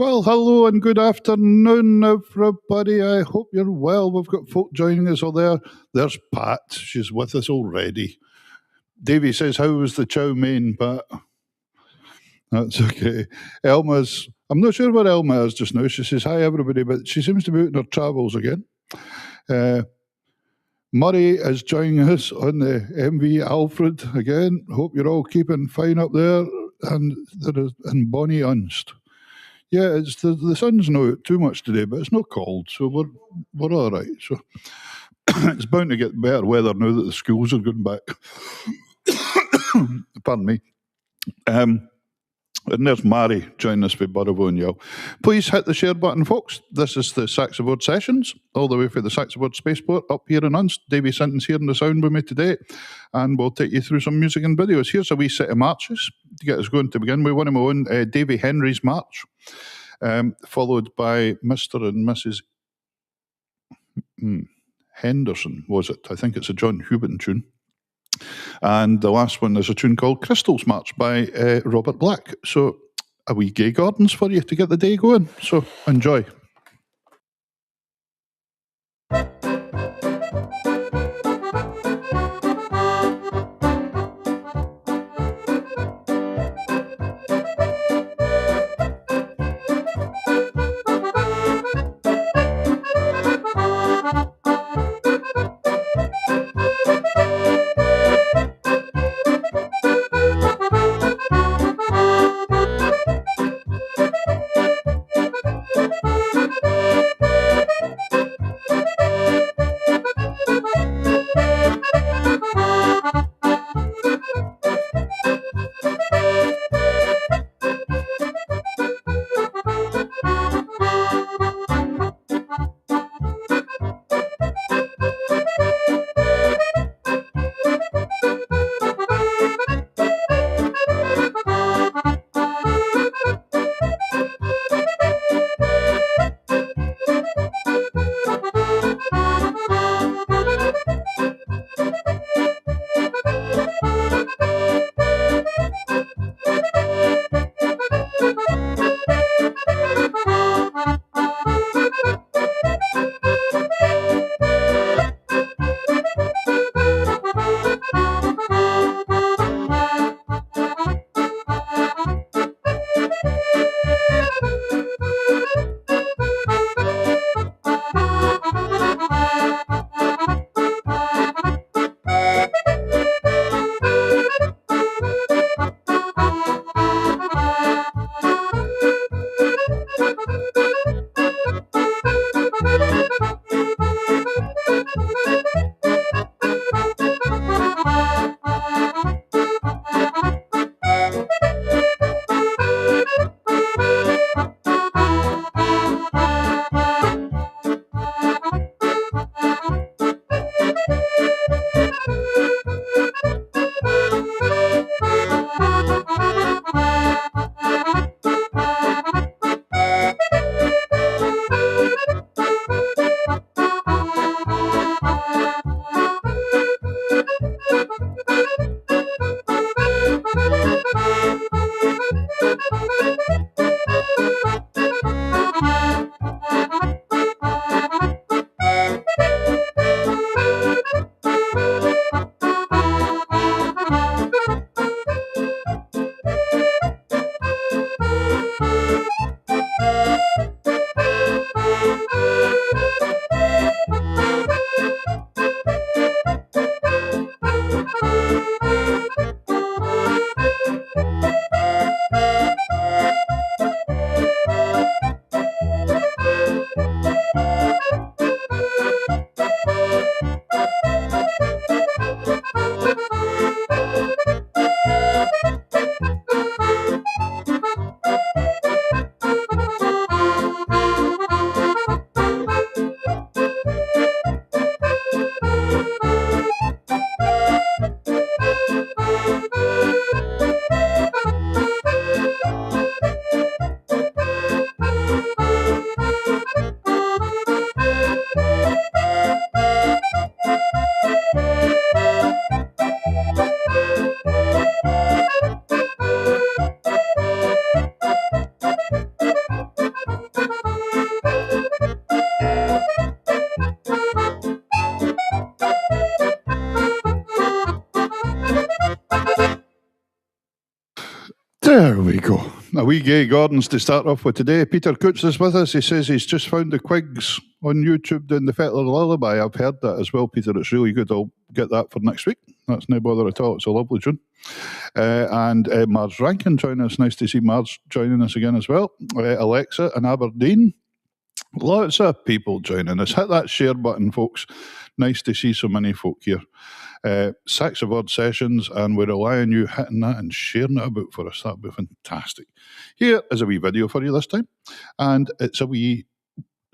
Well, hello and good afternoon, everybody. I hope you're well. We've got folk joining us all there. There's Pat. She's with us already. Davey says, how was the chow mein, Pat? That's okay. I'm not sure where Elma is just now. She says, hi, everybody, but she seems to be out in her travels again. Murray is joining us on the MV Alfred again. Hope you're all keeping fine up there. And Bonnie Unst. Yeah, it's the sun's not out too much today, but it's not cold, so we're all right. So it's bound to get better weather now that the schools are going back. Pardon me. And there's Mary joining us with Burrow and Yell. Please hit the share button, folks. This is the Saxoboard Sessions, all the way from the Saxoboard Spaceport up here in Unst. Davey Sinton's here in the sound with me today, and we'll take you through some music and videos. Here's a wee set of marches to get us going to begin with. One of my own, Davy Henry's March, followed by Mr. and Mrs. Henderson, was it? I think it's a John Hubin tune. And the last one is a tune called Crystal's March by Robert Black. So a wee Gay Gardens for you to get the day going. So enjoy. There we go. A wee Gay Gordons to start off with today. Peter Coots is with us. He says he's just found the Quigs on YouTube doing the Fettler Lullaby. I've heard that as well, Peter. It's really good. I'll get that for next week. That's no bother at all. It's a lovely tune. And Marge Rankin joining us. Nice to see Marge joining us again as well. Alexa in Aberdeen. Lots of people joining us. Hit that share button, folks. Nice to see so many folk here. Sax of Word sessions, and we rely on you hitting that and sharing it about for us. That'd be fantastic. Here is a wee video for you this time, and it's a wee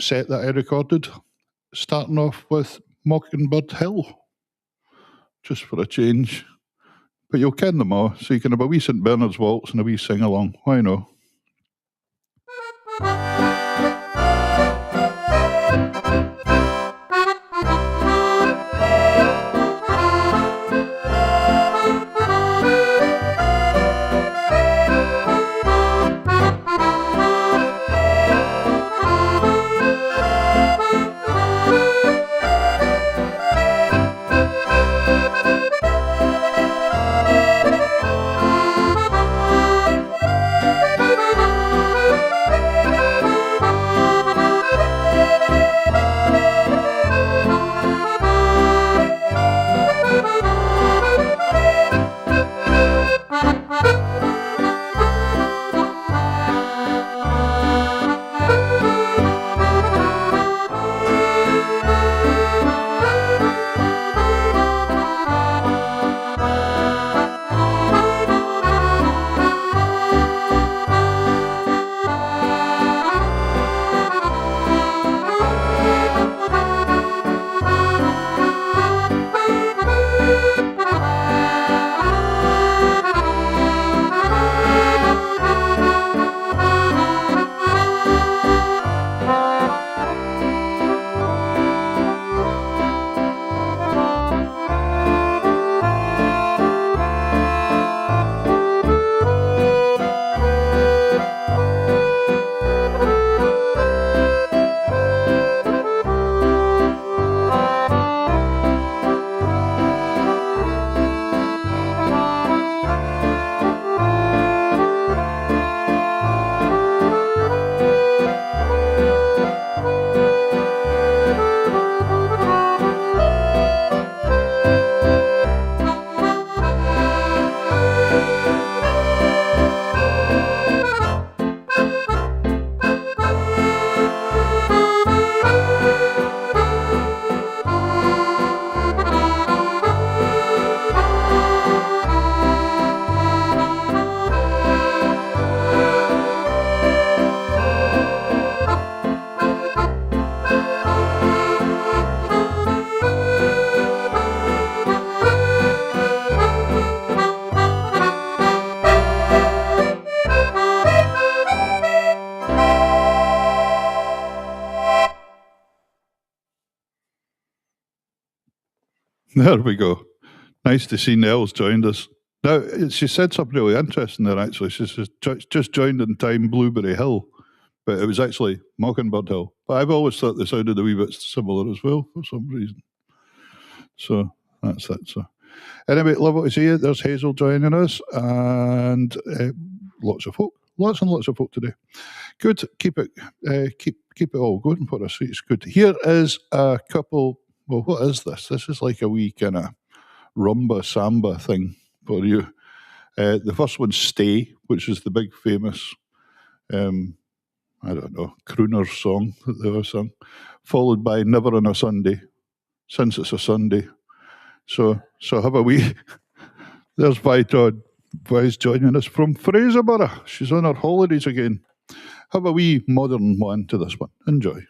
set that I recorded, starting off with Mockingbird Hill, just for a change. But you'll ken them all, so you can have a wee St Bernard's Waltz and a wee sing-along. Why no? There we go. Nice to see Nell's joined us. Now, she said something really interesting there, actually. She says, just joined in time Blueberry Hill, but it was actually Mockingbird Hill. But I've always thought they sounded a wee bit similar as well for some reason. So that's that. So anyway, lovely to see you. There's Hazel joining us, and lots of folk. Lots and lots of folk today. Good. Keep it all going for us. It's good. Here is a couple. Well, what is this? This is like a wee kind of rumba samba thing for you. The first one's Stay, which is the big famous, I don't know, crooner song that they ever sung, followed by Never on a Sunday, since it's a Sunday. So have a wee. There's Vi's joining us from Fraserburgh. She's on her holidays again. Have a wee modern one to this one. Enjoy.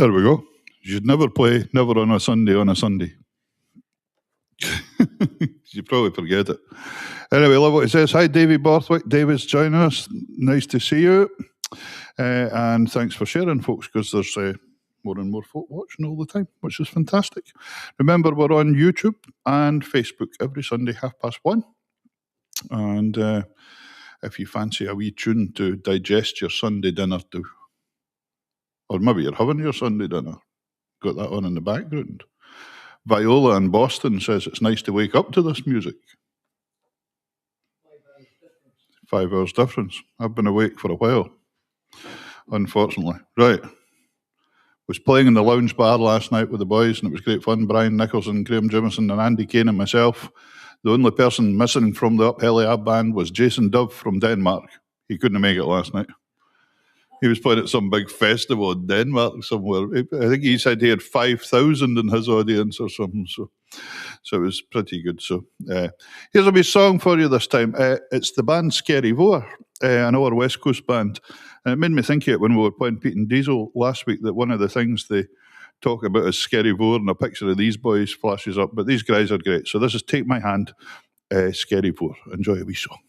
There we go. You should never play Never on a Sunday on a Sunday. You probably forget it. Anyway, love what he says. Hi, Davey Borthwick. David's joining us. Nice to see you. And thanks for sharing, folks, because there's more and more folk watching all the time, which is fantastic. Remember, we're on YouTube and Facebook every Sunday, 1:30. And if you fancy a wee tune to digest your Sunday dinner to, or maybe you're having your Sunday dinner, got that on in the background. Viola in Boston says it's nice to wake up to this music. 5 hours difference. I've been awake for a while, unfortunately. Right. Was playing in the lounge bar last night with the boys, and it was great fun. Brian Nicholson, Graham Jimison, and Andy Kane and myself. The only person missing from the Uphelly Ab band was Jason Dove from Denmark. He couldn't make it last night. He was playing at some big festival in Denmark somewhere. I think he said he had 5,000 in his audience or something. So it was pretty good. So here's a wee song for you this time. It's the band Scary Vor, an our West Coast band. And it made me think of it when we were playing Pete and Diesel last week, that one of the things they talk about is Scary Vor, and a picture of these boys flashes up. But these guys are great. So this is Take My Hand, Scary Vor. Enjoy a wee song.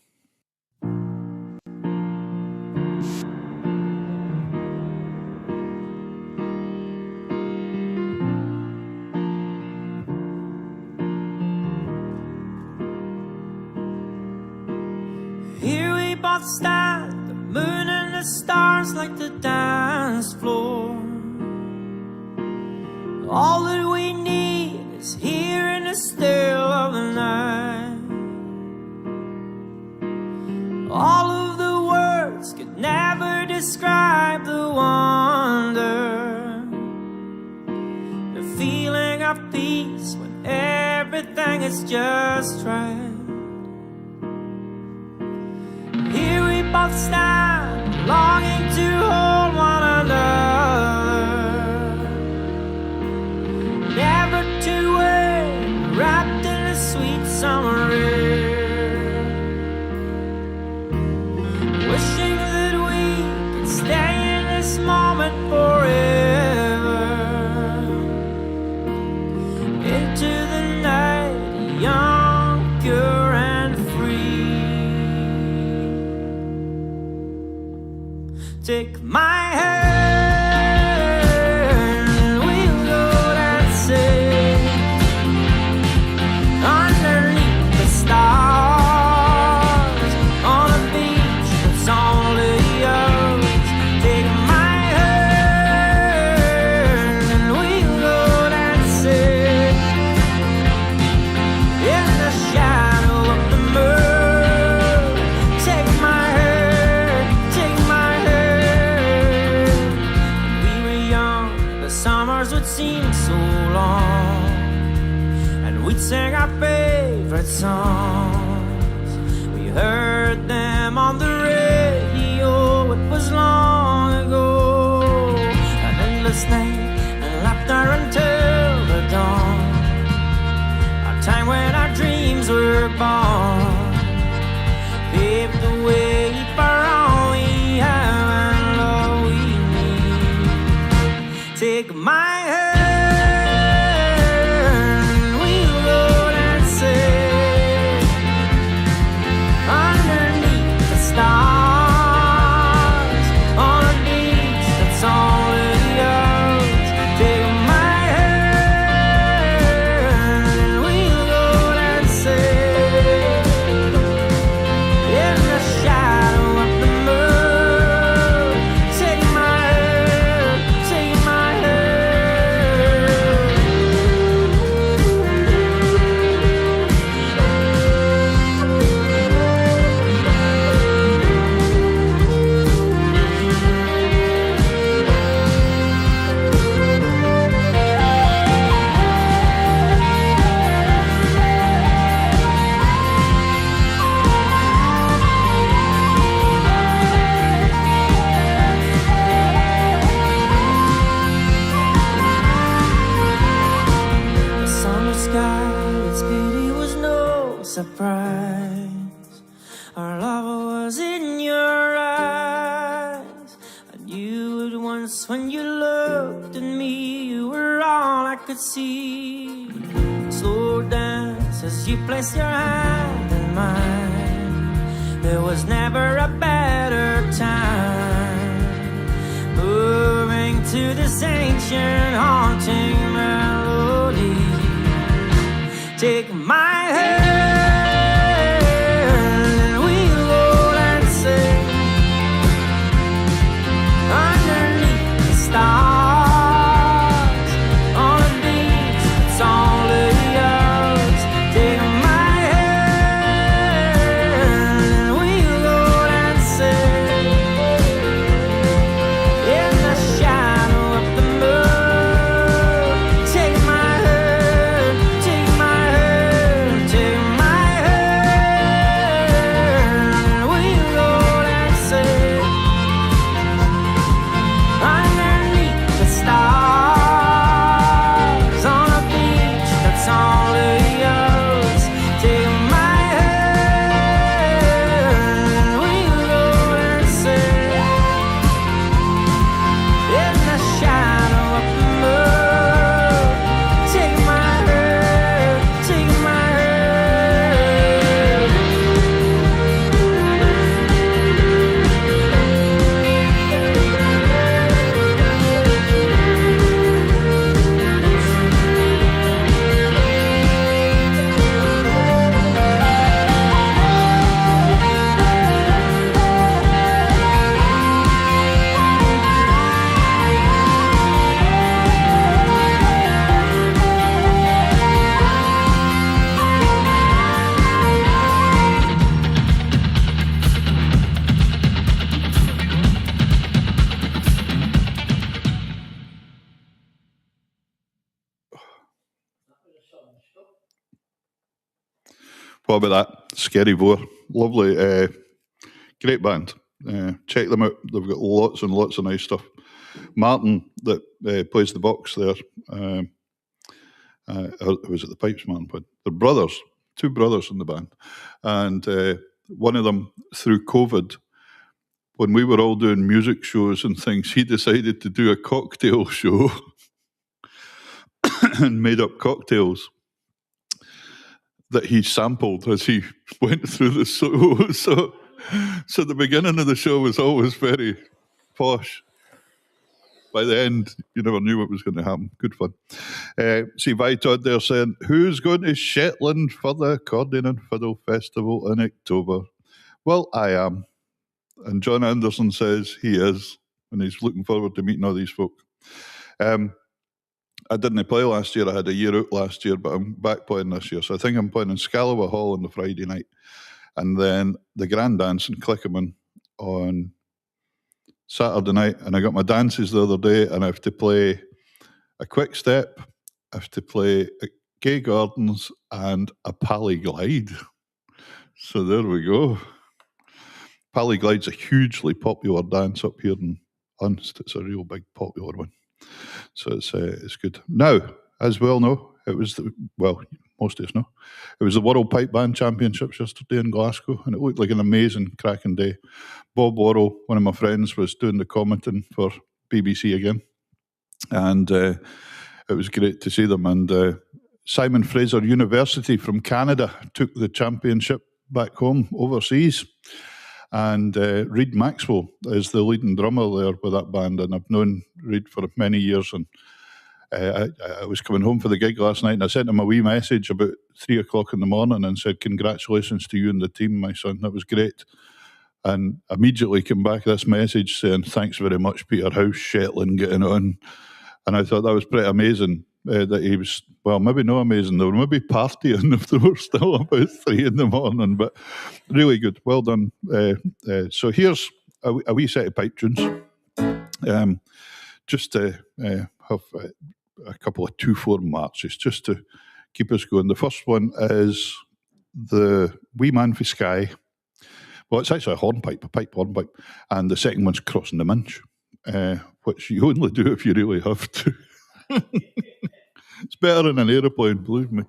Here we both stand, the moon and the stars like the dance floor. All that we need is here in the still of the night. All of the words could never describe the wonder, the feeling of peace when everything is just right. Here we both stand, longing to hold one another, never to wait, wrapped in a sweet summer air, wishing that we could stay in this moment forever, into the night, young, pure and free. Take my hand, we'll go dancing underneath the stars on a beach that's only yours. Take my hand and we'll go dancing in the shadow of the moon. Take my hand, take my hand. Summers would seem so long, and we'd sing our favorite songs. We heard them on the radio, it was long ago. An endless night and laughter until the dawn, a time when our dreams were born, paved the way for all we have and all we need. Take my hand, we'll go dancing underneath the stars on a beach that's only yours. Take my hand, we'll go dancing in the shadow of the moon. Take my hand, take my surprise. Our love was in your eyes. I knew it once when you looked at me. could see. Slow dance as you place your hand in mine. There was never a better time. Moving to this ancient haunting melody. Take my hand and we'll roll and sing underneath the stars on a beach that's only yours. Take my hand and we'll roll and sing in the shadow of the moon. Take my hand, take my hand, take my hand and we'll roll and sing underneath the stars on a beach that's only yours. Take my hand, we'll roll and sing in the shadow of the moon. Take my hand, take my hand. What about that? Scary Boar. Lovely. Great band. Check them out. They've got lots and lots of nice stuff. Martin, that plays the box there, was it the pipes, Martin? But they're brothers, two brothers in the band. And one of them, through COVID, when we were all doing music shows and things, he decided to do a cocktail show and made up cocktails that he sampled as he went through the show. So the beginning of the show was always very posh. By the end, you never knew what was going to happen. Good fun. See, Vi Todd there saying, who's going to Shetland for the Accordion and Fiddle Festival in October? Well, I am. And John Anderson says he is, and he's looking forward to meeting all these folk. I didn't play last year. I had a year out last year, but I'm back playing this year. So I think I'm playing in Scalloway Hall on the Friday night. And then the Grand Dance in Clickerman on Saturday night. And I got my dances the other day, and I have to play a quick step, I have to play a Gay Gardens and a Pally Glide. So there we go. Pally Glide's a hugely popular dance up here in Unst. It's a real big popular one. So it's good. Now, as we all know, it was, most of us know, it was the World Pipe Band Championships yesterday in Glasgow, and it looked like an amazing, cracking day. Bob Worrell, one of my friends, was doing the commenting for BBC again, and it was great to see them. And Simon Fraser University from Canada took the championship back home overseas. And Reid Maxwell is the leading drummer there with that band, and I've known Reid for many years. And I was coming home for the gig last night, and I sent him a wee message about 3 o'clock in the morning and said, "Congratulations to you and the team, my son. That was great." And immediately came back this message saying, "Thanks very much, Peter. How's Shetland getting on?" And I thought that was pretty amazing. That he was, well, maybe not amazing. They were maybe partying if they were still about 3 in the morning, but really good. Well done. So here's a wee set of pipe tunes. Just to have a couple of 2/4 marches, just to keep us going. The first one is the Wee Man for Skye. Well, it's actually a hornpipe, a pipe hornpipe. And the second one's Crossing the Minch, which you only do if you really have to. It's better than an aeroplane, believe me.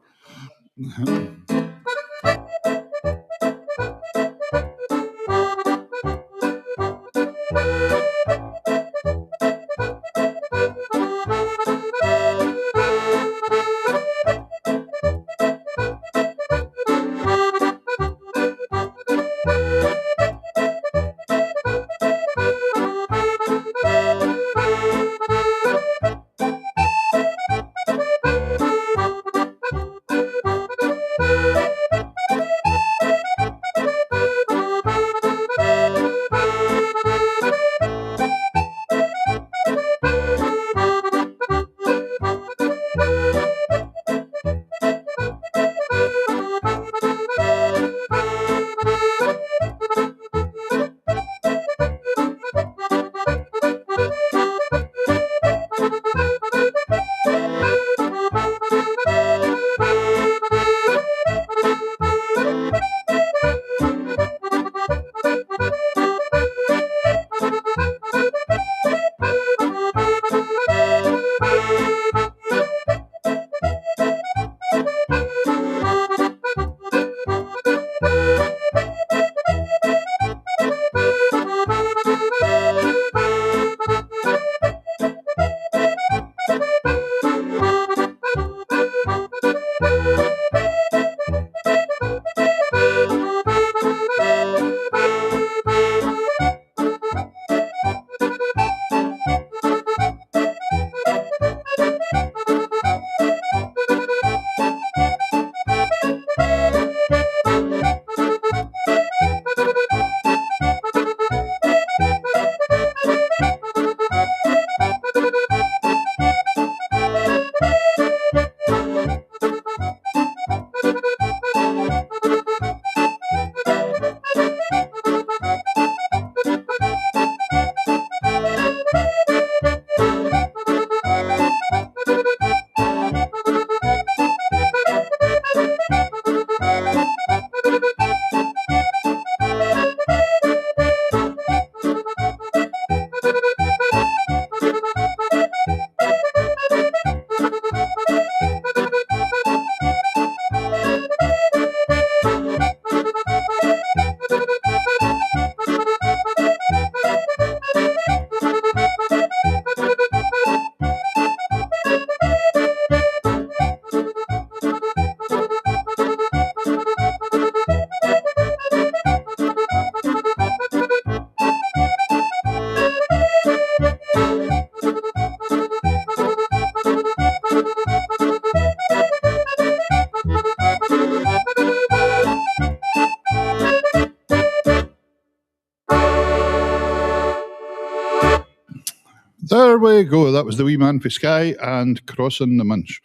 you go. That was the wee man for Skye and Crossing the Minch.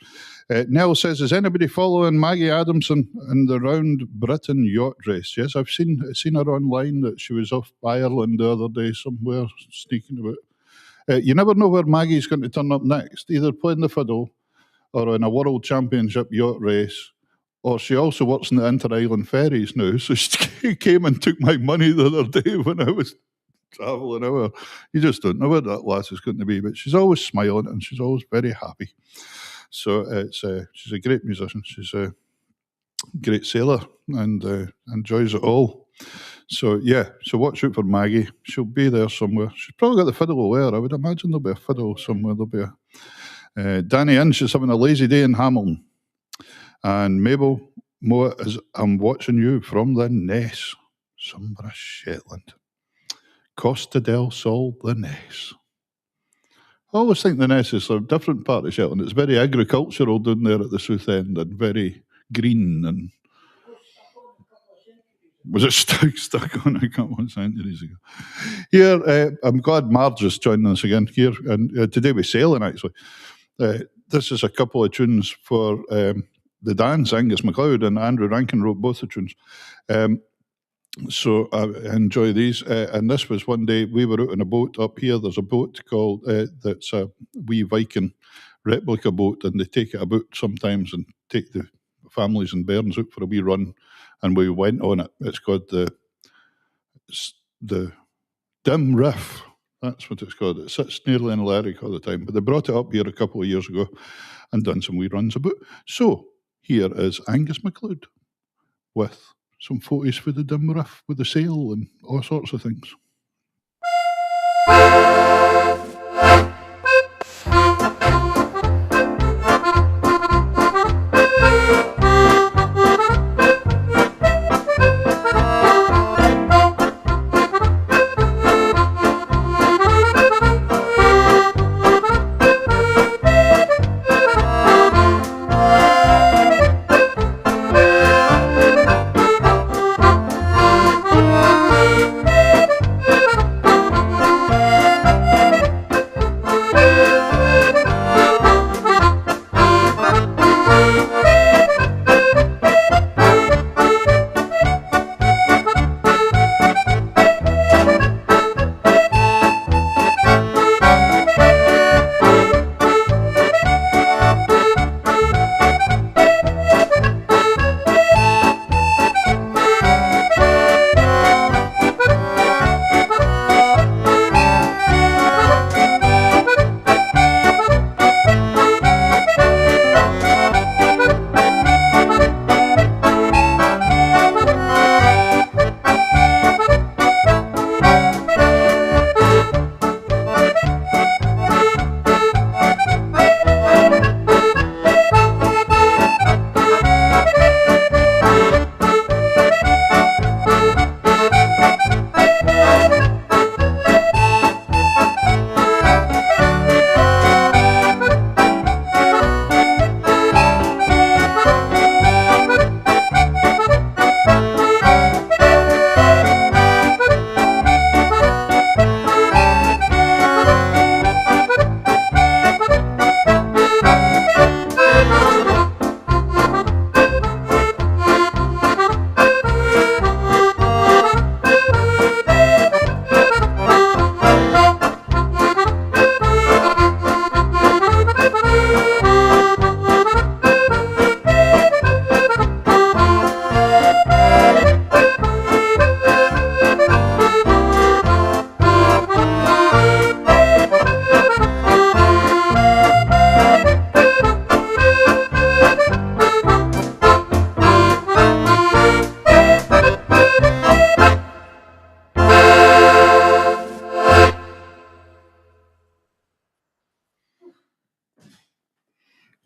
Nell says, is anybody following Maggie Adamson in the Round Britain yacht race? Yes, I've seen her online that she was off Ireland the other day somewhere sneaking about. You never know where Maggie's going to turn up next, either playing the fiddle or in a World Championship yacht race, or she also works in the Inter-Island ferries now. So she came and took my money the other day when I was travelling over. You just don't know where that lass is going to be, but she's always smiling and she's always very happy. So she's a great musician. She's a great sailor and enjoys it all. So yeah, so watch out for Maggie. She'll be there somewhere. She's probably got the fiddle there. I would imagine there'll be a fiddle somewhere. There'll be a Danny Inch is having a lazy day in Hamilton. And Mabel Moa is, I'm watching you from the Ness, Unst Shetland. Costa del Sol, the Ness. I always think the Ness is a different part of Shetland. It's very agricultural down there at the south end and very green. And was it stuck on a couple of centuries ago? Here, I'm glad Marge is joining us again here. And today we're sailing, actually. This is a couple of tunes for the dance, Angus MacLeod and Andrew Rankin wrote both the tunes. So I enjoy these. And this was one day we were out on a boat up here. There's a boat called, that's a wee Viking replica boat, and they take it about sometimes and take the families and bairns out for a wee run. And we went on it. It's called the Dim Riff. That's what it's called. It sits nearly in Lerwick all the time. But they brought it up here a couple of years ago and done some wee runs about. So here is Angus MacLeod with some photos for the Dim Riff with the sail and all sorts of things.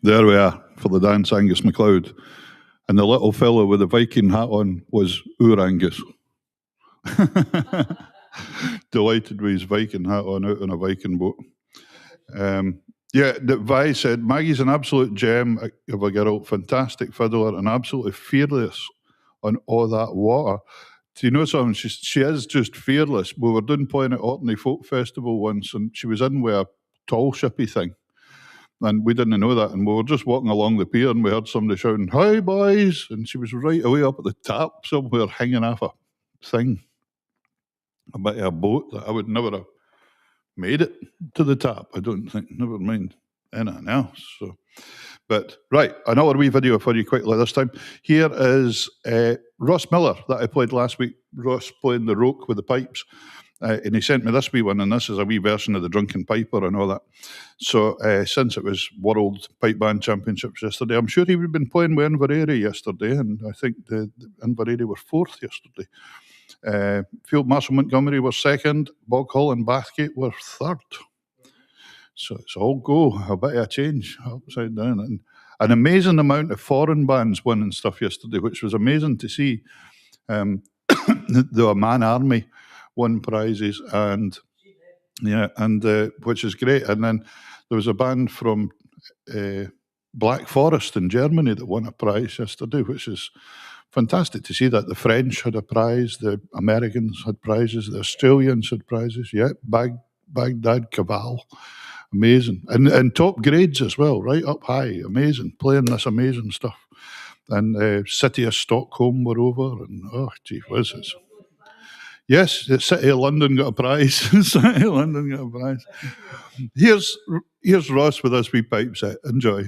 There we are for the dance, Angus MacLeod. And the little fellow with the Viking hat on was our Angus. Delighted with his Viking hat on out on a Viking boat. Vi said, Maggie's an absolute gem of a girl, fantastic fiddler and absolutely fearless on all that water. Do you know something? She is just fearless. We were doing playing at Orkney Folk Festival once and she was in with a tall shippy thing. And we didn't know that. And we were just walking along the pier and we heard somebody shouting, "Hi, boys." And she was right away up at the top somewhere hanging off a thing, a bit of a boat that I would never have made it to the top, I don't think. Never mind anything else. So, but right, another wee video for you quickly this time. Here is Ross Miller that I played last week. Ross playing the roke with the pipes. And he sent me this wee one, and this is a wee version of the Drunken Piper and all that. So since it was World Pipe Band Championships yesterday, I'm sure he would have been playing with Inverary yesterday, and I think the Inverary were fourth yesterday. Field Marshal Montgomery were second, Boghall and Bathgate were third. So it's all go, a bit of a change, upside down. And an amazing amount of foreign bands winning stuff yesterday, which was amazing to see. The Oman Army won prizes, and which is great. And then there was a band from Black Forest in Germany that won a prize yesterday, which is fantastic to see that. The French had a prize, the Americans had prizes, the Australians had prizes. Yeah, Baghdad Cabal, amazing, and top grades as well, right up high, amazing, playing this amazing stuff. And City of Stockholm were over, and oh, gee whiz. Yes, the City of London got a prize. City of London got a prize. Here's Ross with his wee pipe set. Enjoy.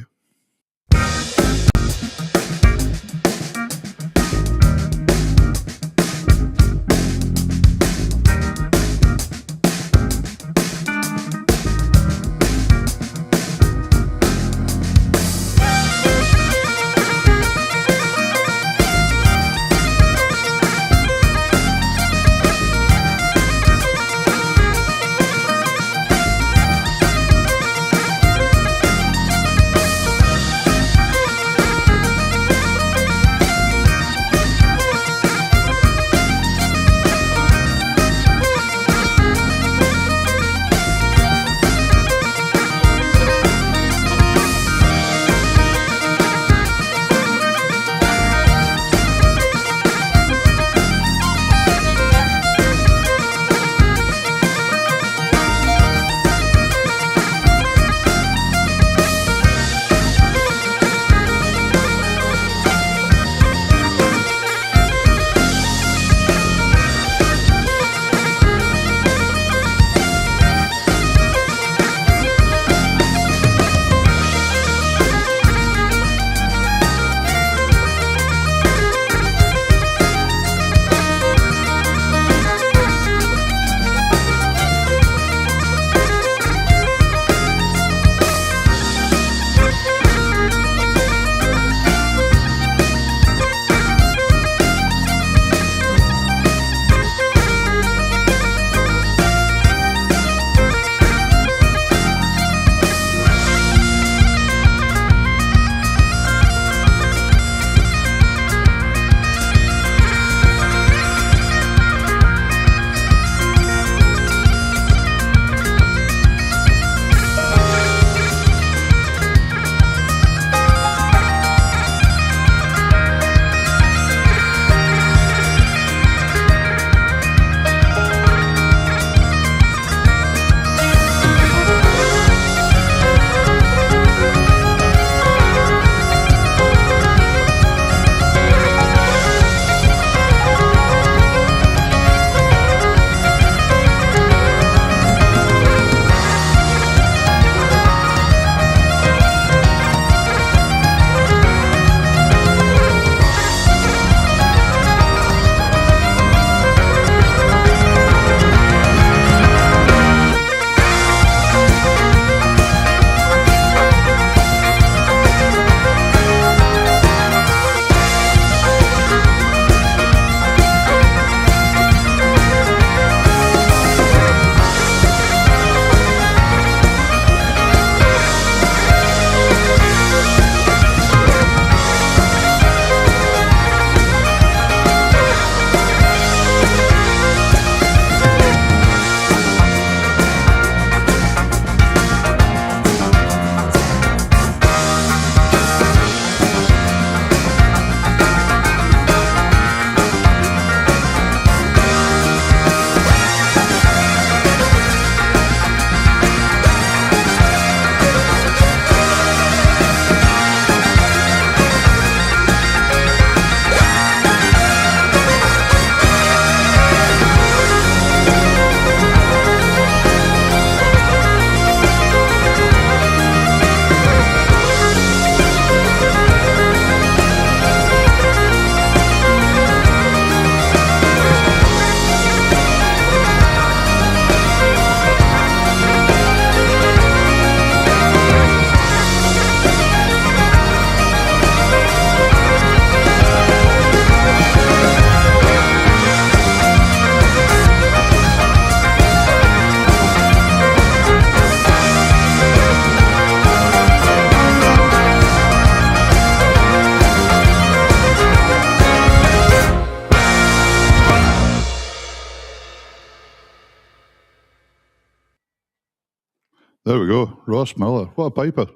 There we go. Ross Miller. What a piper.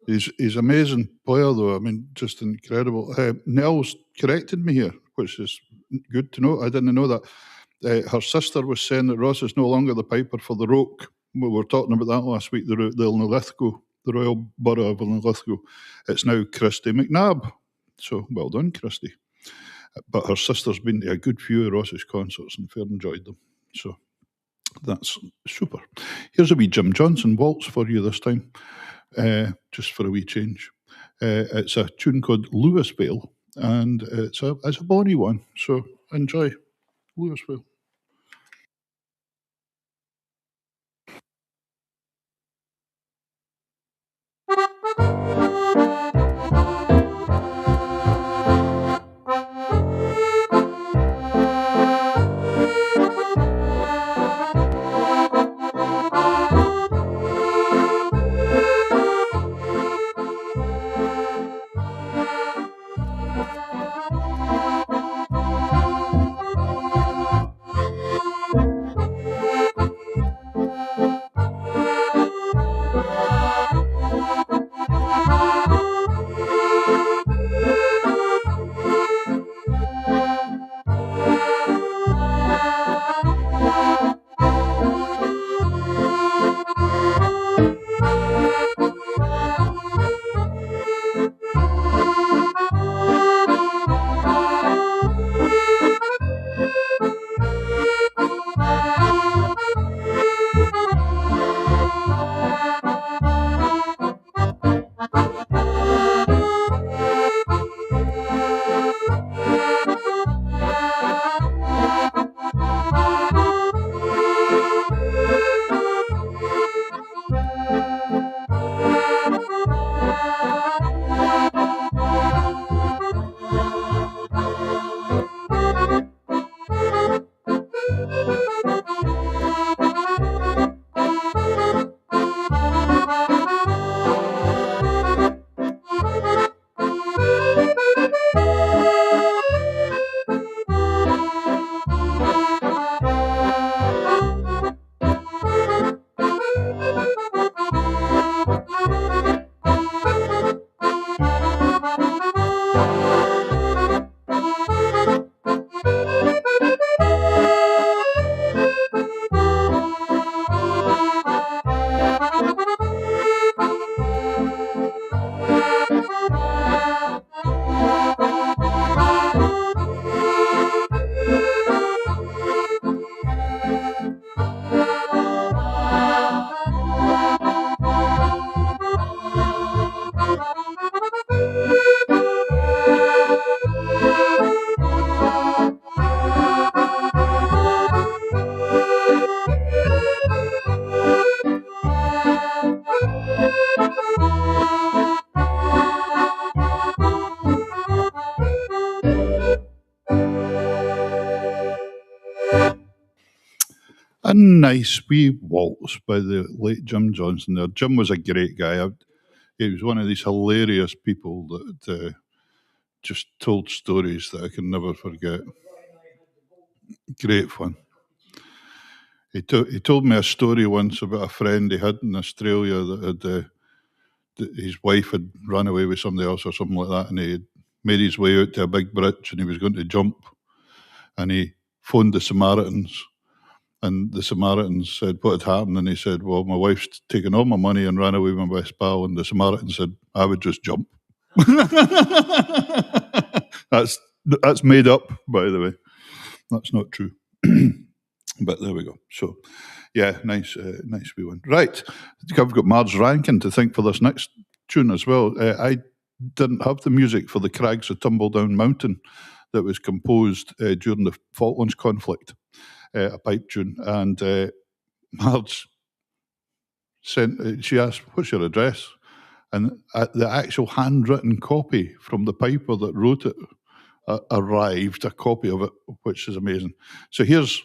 He's amazing player, though. I mean, just incredible. Nell's corrected me here, which is good to know. I didn't know that. Her sister was saying that Ross is no longer the piper for the Roke. We were talking about that last week, the Linlithgow, the Royal Borough of Linlithgow. It's now Christy McNabb. So well done, Christy. But her sister's been to a good few of Ross's concerts and fair enjoyed them. So that's super. Here's a wee Jim Johnson waltz for you this time, just for a wee change. It's a tune called Louisville, and it's a bonny one. So enjoy Louisville. A nice wee waltz by the late Jim Johnson there. Jim was a great guy. He was one of these hilarious people that just told stories that I can never forget. Great fun. He told me a story once about a friend he had in Australia that had his wife had run away with somebody else or something like that, and he had made his way out to a big bridge and he was going to jump, and he phoned the Samaritans. And the Samaritans said, what had happened? And he said, well, my wife's taken all my money and ran away with my best pal. And the Samaritan said, I would just jump. That's made up, by the way. That's not true. But there we go. So, yeah, nice wee one. Right. I've got Marge Rankin to thank for this next tune as well. I didn't have the music for the Crags of Tumbledown Mountain that was composed during the Falklands conflict. A pipe tune, and Marge sent. She asked, "What's your address?" And the actual handwritten copy from the piper that wrote it arrived. A copy of it, which is amazing. So here's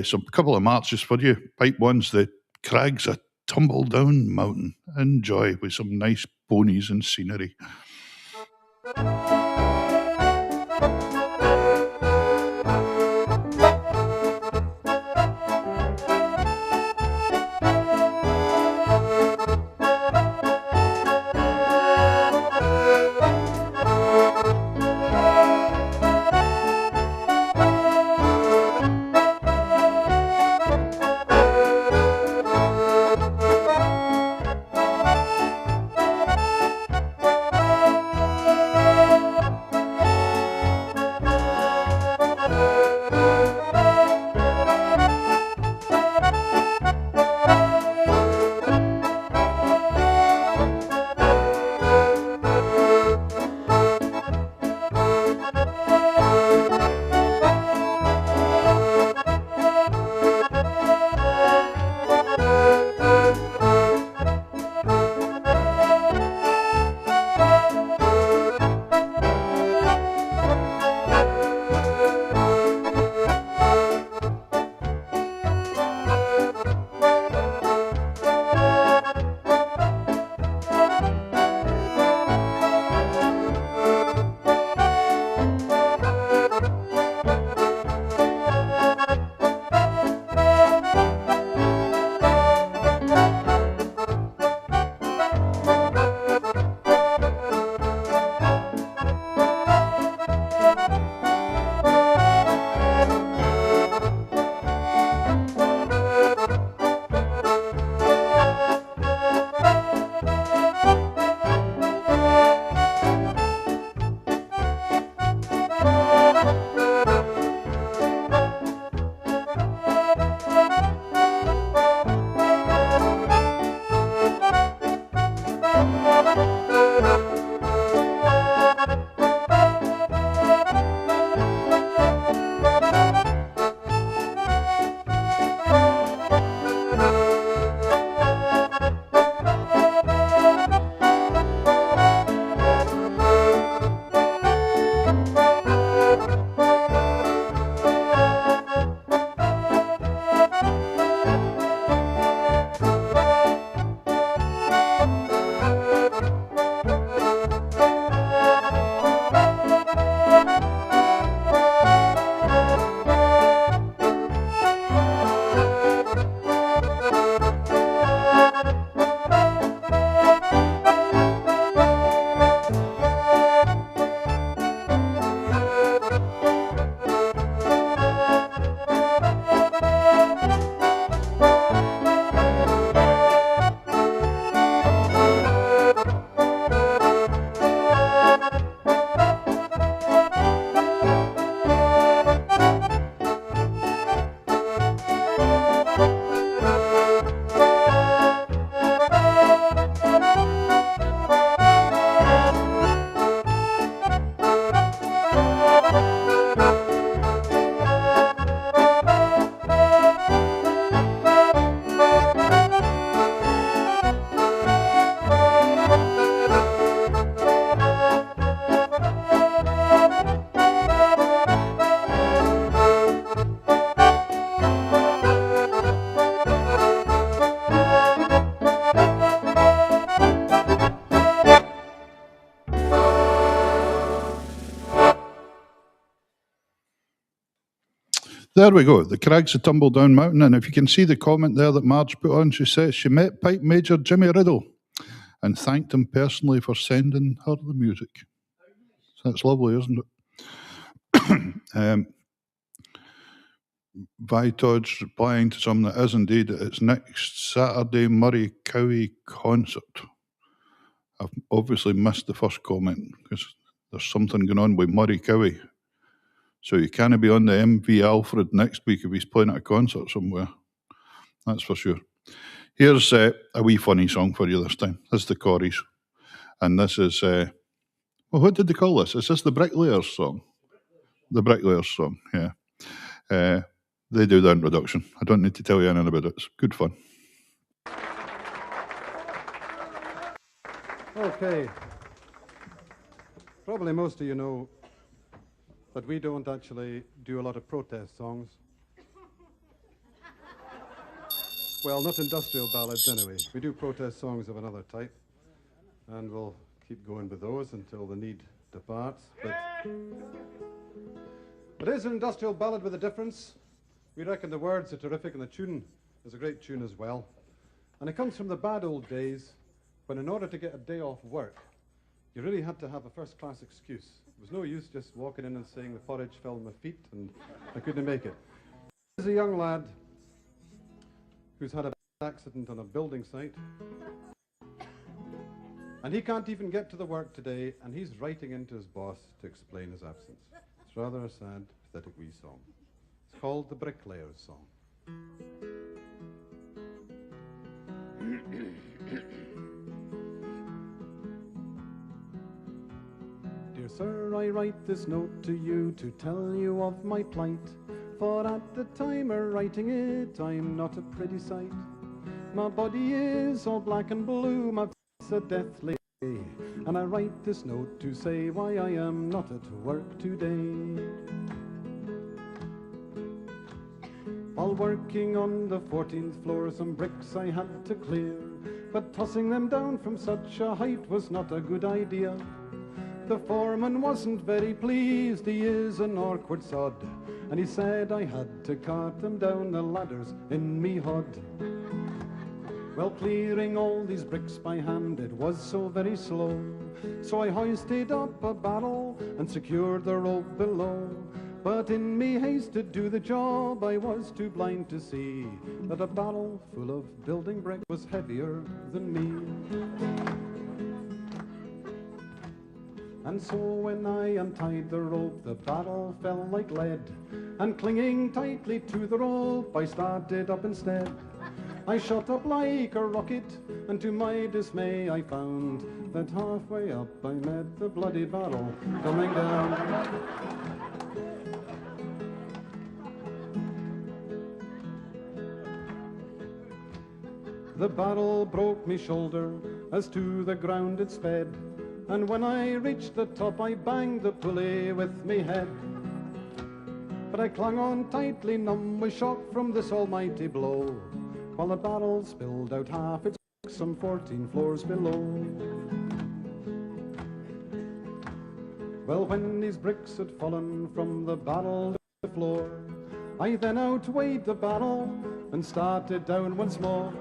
some couple of marches for you. Pipe one's the Crags of Tumbledown Mountain. Enjoy with some nice ponies and scenery. There we go. The Crags of Tumble Down Mountain. And if you can see the comment there that Marge put on, she says she met Pipe Major Jimmy Riddle and thanked him personally for sending her the music. So that's lovely, isn't it? Vitod's replying to some that is indeed. It's next Saturday, Murray Cowie concert. I've obviously missed the first comment because there's something going on with Murray Cowie. So you can't be on the MV Alfred next week if he's playing at a concert somewhere. That's for sure. Here's a wee funny song for you this time. This is the Corries. And this is, well, what did they call this? Is this the Bricklayers song? The Bricklayers song, yeah. They do the introduction. I don't need to tell you anything about it. It's good fun. Okay. Probably most of you know that we don't actually do a lot of protest songs. Well, not industrial ballads anyway. We do protest songs of another type, and we'll keep going with those until the need departs. But it is an industrial ballad with a difference. We reckon the words are terrific and the tune is a great tune as well. And it comes from the bad old days when in order to get a day off work, you really had to have a first-class excuse. It was no use just walking in and saying the porridge fell on my feet and I couldn't make it. There's a young lad who's had a accident on a building site, and he can't even get to the work today, and he's writing into his boss to explain his absence. It's rather a sad, pathetic wee song. It's called the Bricklayers Song. Dear sir, I write this note to you to tell you of my plight, for at the time of writing it, I'm not a pretty sight. My body is all black and blue, my face a deathly grey, and I write this note to say why I am not at work today. While working on the 14th floor, some bricks I had to clear, but tossing them down from such a height was not a good idea. The foreman wasn't very pleased, he is an awkward sod, and he said I had to cart them down the ladders in me hod. Well, clearing all these bricks by hand, it was so very slow, so I hoisted up a barrel and secured the rope below. But in me haste to do the job, I was too blind to see that a barrel full of building brick was heavier than me. And so when I untied the rope, the barrel fell like lead, and clinging tightly to the rope, I started up instead. I shot up like a rocket, and to my dismay I found that halfway up I met the bloody barrel coming down. The barrel broke me shoulder, as to the ground it sped, and when I reached the top I banged the pulley with me head. But I clung on tightly, numb with shock from this almighty blow, while the barrel spilled out half its some 14 floors below. Well, when these bricks had fallen from the barrel to the floor, I then outweighed the barrel and started down once more.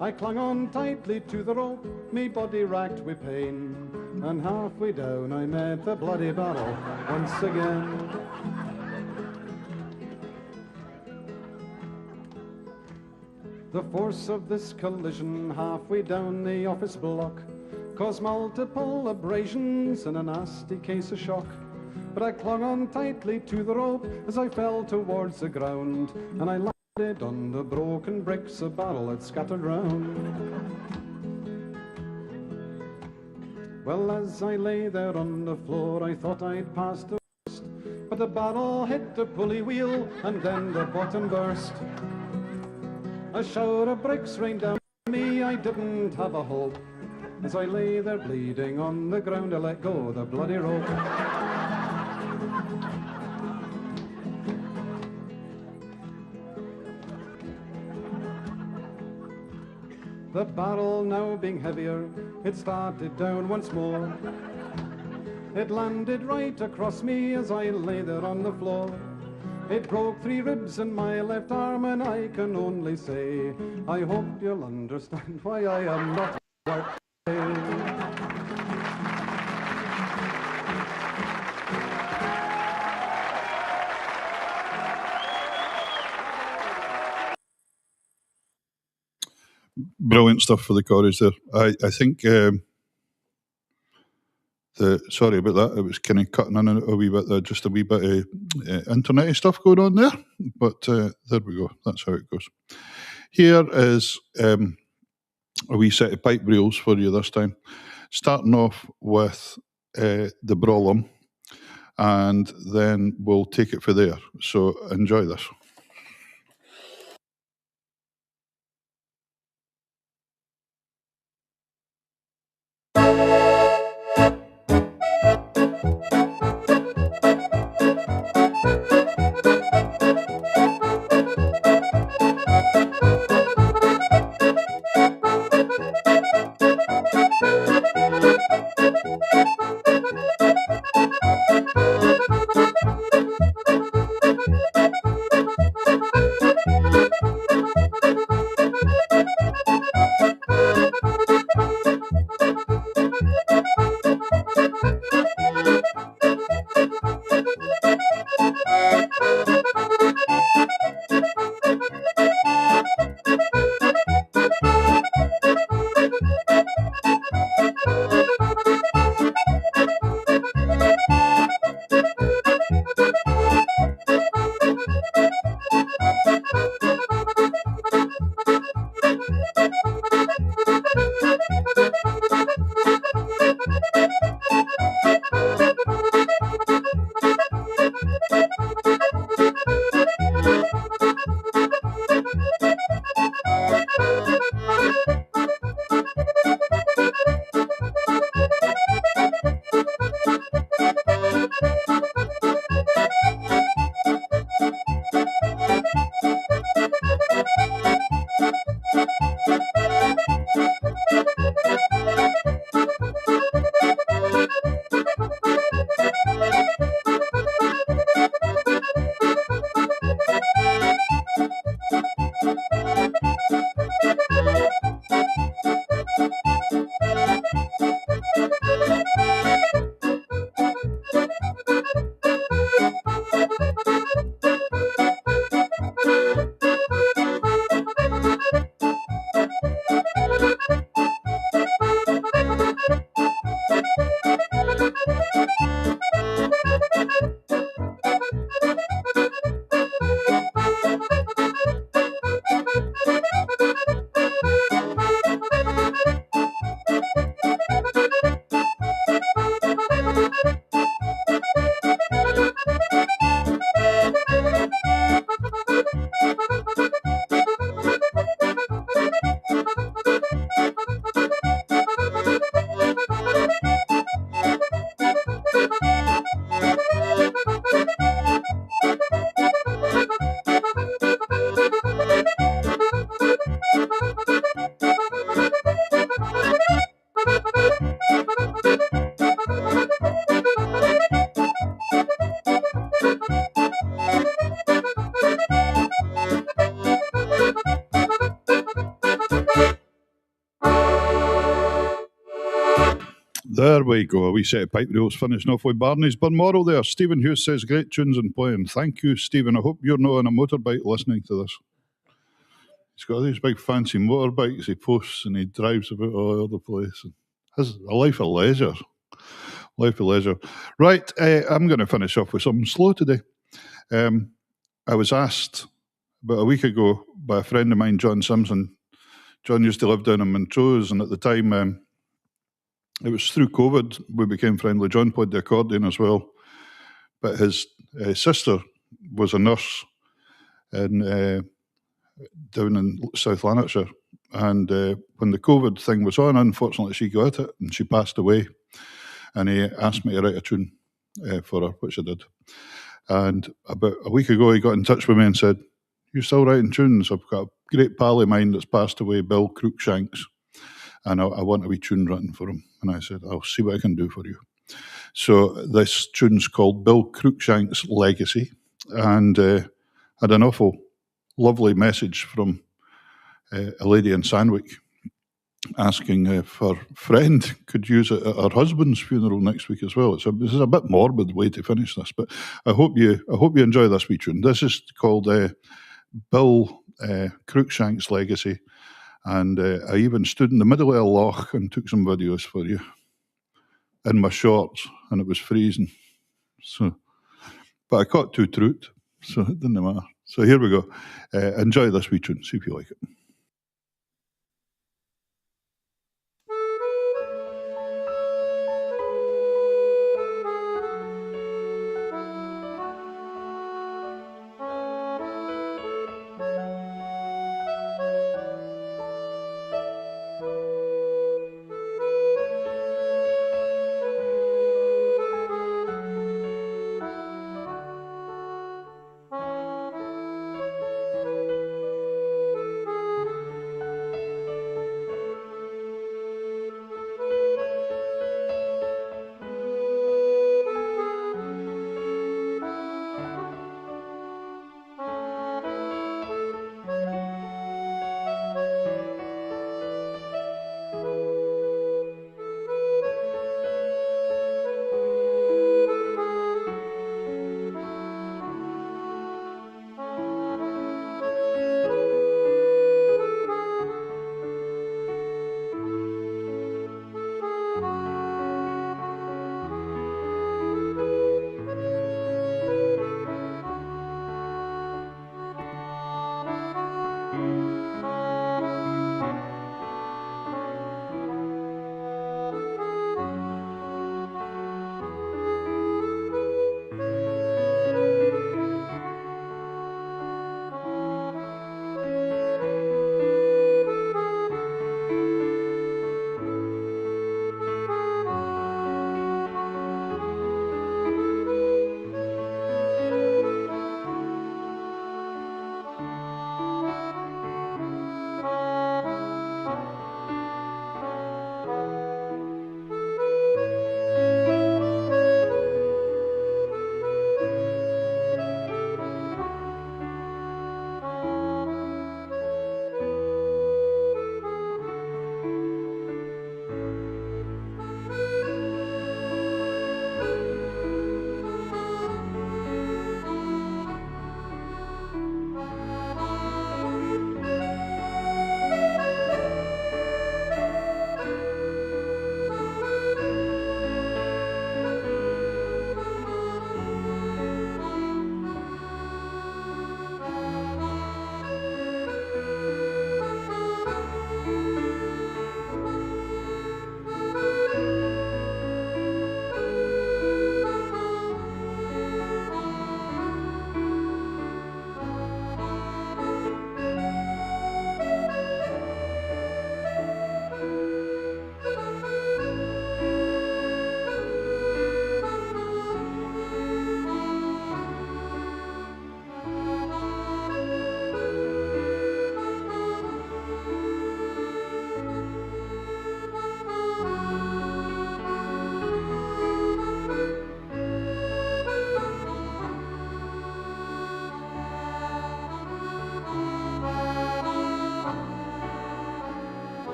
I clung on tightly to the rope, me body racked with pain, and halfway down I met the bloody barrel once again. The force of this collision halfway down the office block caused multiple abrasions and a nasty case of shock. But I clung on tightly to the rope as I fell towards the ground, and I landed on the broken bricks a barrel had scattered round. Well, as I lay there on the floor, I thought I'd passed the worst, but the barrel hit the pulley wheel and then the bottom burst. A shower of bricks rained down on me, I didn't have a hope. As I lay there bleeding on the ground, I let go the bloody rope. The barrel now being heavier, it started down once more. It landed right across me as I lay there on the floor. It broke 3 ribs in my left arm, and I can only say, I hope you'll understand why I am not work today. Brilliant stuff for the chorus there. I think sorry about that. It was kind of cutting in a wee bit there, just a wee bit of internet stuff going on there. But there we go. That's how it goes. Here is a wee set of pipe reels for you this time. Starting off with the Brawlham, and then we'll take it for there. So enjoy this. There we go. A wee set of pipe reels finishing off with Barney's Balmoral there. Stephen Hughes says, great tunes and playing. Thank you, Stephen. I hope you're not on a motorbike listening to this. He's got these big fancy motorbikes he posts and he drives about all over the place. Has a life of leisure. Life of leisure. Right, I'm going to finish off with something slow today. I was asked about a week ago by a friend of mine, John Simpson. John used to live down in Montrose, and at the time, it was through COVID we became friendly. John played the accordion as well. But his sister was a nurse down in South Lanarkshire. And when the COVID thing was on, unfortunately, she got it and she passed away. And he asked me to write a tune for her, which I did. And about a week ago, he got in touch with me and said, "You're still writing tunes? I've got a great pal of mine that's passed away, Bill Cruikshanks, and I want a wee tune written for him." And I said, "I'll see what I can do for you." So this tune's called Bill Cruikshank's Legacy, and had an awful lovely message from a lady in Sandwich asking if her friend could use it at her husband's funeral next week as well. This is a bit morbid way to finish this, but I hope you enjoy this wee tune. This is called Bill Cruikshank's Legacy, and I even stood in the middle of a loch and took some videos for you in my shorts, and it was freezing. So, but I caught two trout, so it didn't matter. So here we go. Enjoy this wee tune. See if you like it.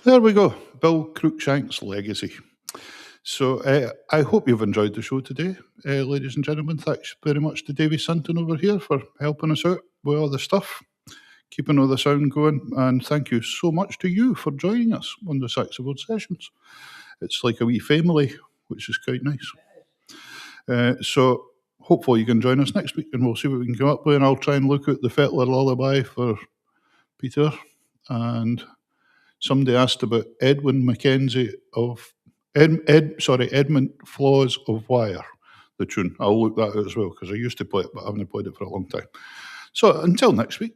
There we go, Bill Cruikshank's Legacy. So I hope you've enjoyed the show today, ladies and gentlemen. Thanks very much to Davy Sinton over here for helping us out with all the stuff. keeping all the sound going. And thank you so much to you for joining us on the Saxophone Sessions. It's like a wee family, which is quite nice. So hopefully you can join us next week, and we'll see what we can come up with. And I'll try and look at the Fettler Lullaby for Peter. And somebody asked about Edwin Mackenzie of Edmund Flaws of Wire, the tune. I'll look that out as well, because I used to play it, but I haven't played it for a long time. So until next week,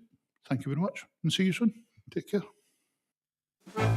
thank you very much, and see you soon. Take care.